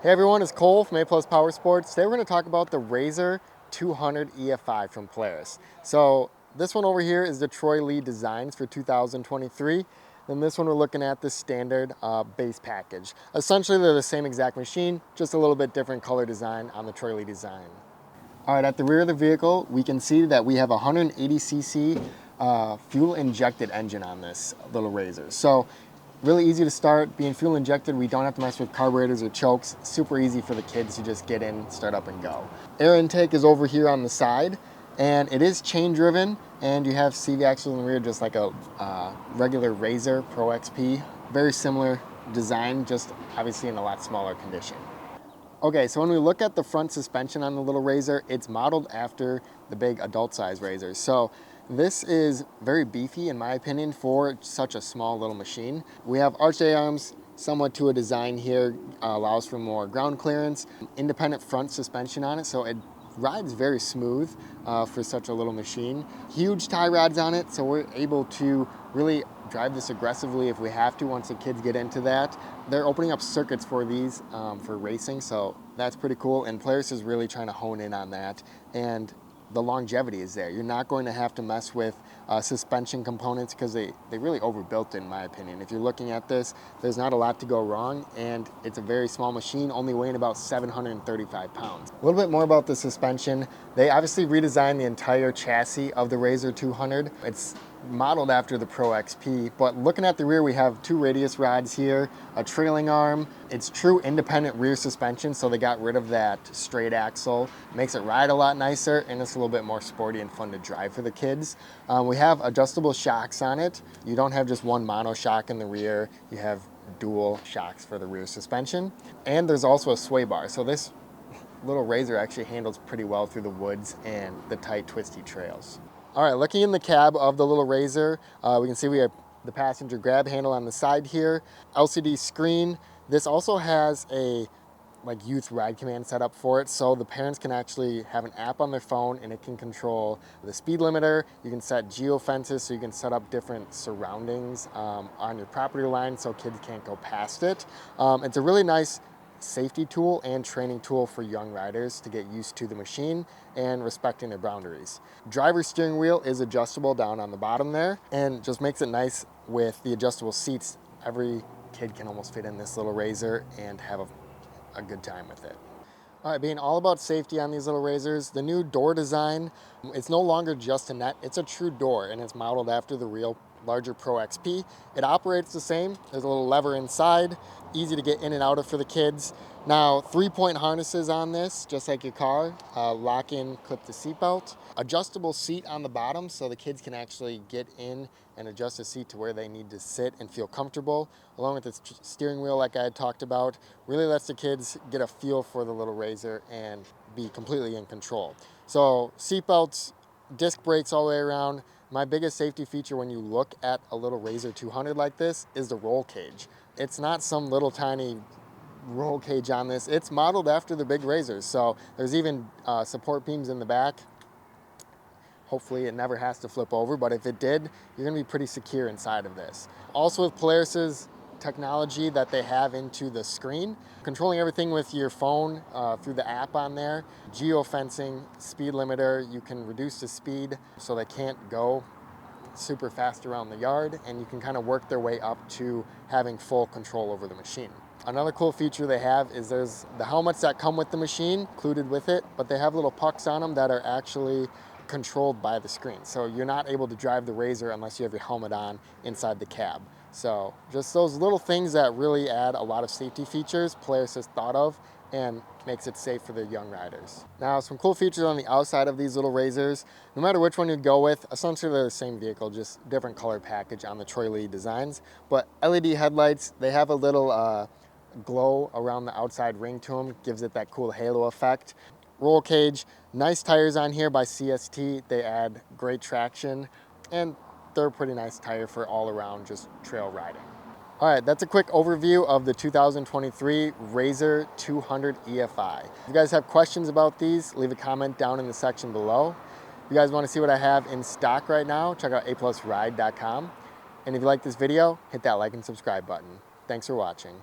Hey everyone, it's Cole from A+ Power Sports. Today we're going to talk about the RZR 200 EFI from Polaris. So this one over here is the Troy Lee designs for 2023. Then this one we're looking at the standard base package. Essentially they're the same exact machine, just a little bit different color design on the Troy Lee design. All right, at the rear of the vehicle, we can see that we have a 180cc fuel injected engine on this little RZR. So really easy to start. Being fuel injected, we don't have to mess with carburetors or chokes. Super easy for the kids to just get in, start up and go. Air intake is over here on the side, and it is chain driven, and you have CV axles in the rear just like a regular RZR Pro XP. Very similar design, just obviously in a lot smaller condition. Okay, so when we look at the front suspension on the little RZR, it's modeled after the big adult size RZR. So this is very beefy in my opinion for such a small little machine. We have arched A-arms, somewhat to a design here, allows for more ground clearance, independent front suspension on it, so it rides very smooth for such a little machine. Huge tie rods on it, so we're able to really drive this aggressively if we have to once the kids get into that. They're opening up circuits for these for racing, so that's pretty cool, and Polaris is really trying to hone in on that, and the longevity is there. You're not going to have to mess with suspension components because they really overbuilt it in my opinion. If you're looking at this, there's not a lot to go wrong, and it's a very small machine, only weighing about 735 pounds. A little bit more about the suspension. They obviously redesigned the entire chassis of the RZR 200. It's modeled after the Pro XP, but looking at the rear, we have two radius rods here, a trailing arm. It's true independent rear suspension, so they got rid of that straight axle. Makes it ride a lot nicer, and it's a little bit more sporty and fun to drive for the kids. We have adjustable shocks on it. You don't have just one mono shock in the rear, you have dual shocks for the rear suspension. And there's also a sway bar, so this little RZR actually handles pretty well through the woods and the tight, twisty trails. All right, looking in the cab of the little RZR, we can see we have the passenger grab handle on the side here, LCD screen. This also has a youth ride command set up for it, so the parents can actually have an app on their phone and it can control the speed limiter. You can set geofences, so you can set up different surroundings on your property line so kids can't go past it. It's a really nice safety tool and training tool for young riders to get used to the machine and respecting their boundaries. Driver's steering wheel is adjustable down on the bottom there, and just makes it nice with the adjustable seats. Every kid can almost fit in this little RZR and have a good time with it. All right, being all about safety on these little RZRs, the new door design, it's no longer just a net, it's a true door, and it's modeled after the real larger Pro XP. It operates the same. There's a little lever inside, easy to get in and out of for the kids. Now, 3-point harnesses on this, just like your car. Lock in, clip the seatbelt. Adjustable seat on the bottom, so the kids can actually get in and adjust the seat to where they need to sit and feel comfortable. Along with the steering wheel, like I had talked about, really lets the kids get a feel for the little RZR and be completely in control. So seatbelts, disc brakes all the way around. My biggest safety feature when you look at a little RZR 200 like this is the roll cage. It's not some little tiny roll cage on this. It's modeled after the big RZRs. So there's even support beams in the back. Hopefully it never has to flip over, but if it did, you're gonna be pretty secure inside of this. Also with Polaris's technology that they have into the screen, controlling everything with your phone through the app on there, geofencing, speed limiter, you can reduce the speed so they can't go super fast around the yard, and you can kind of work their way up to having full control over the machine. Another cool feature they have is there's the helmets that come with the machine included with it, but they have little pucks on them that are actually controlled by the screen. So you're not able to drive the RZR unless you have your helmet on inside the cab. So just those little things that really add a lot of safety features Polaris has thought of and makes it safe for the young riders. Now, some cool features on the outside of these little RZRs. No matter which one you go with, essentially they're the same vehicle, just different color package on the Troy Lee designs. But LED headlights, they have a little glow around the outside ring to them, gives it that cool halo effect. Roll cage, nice tires on here by CST. They add great traction, and they're a pretty nice tire for all around just trail riding. All right, that's a quick overview of the 2023 RZR 200 EFI. If you guys have questions about these, leave a comment down in the section below. If you guys want to see what I have in stock right now, check out aplusride.com. And if you like this video, hit that like and subscribe button. Thanks for watching.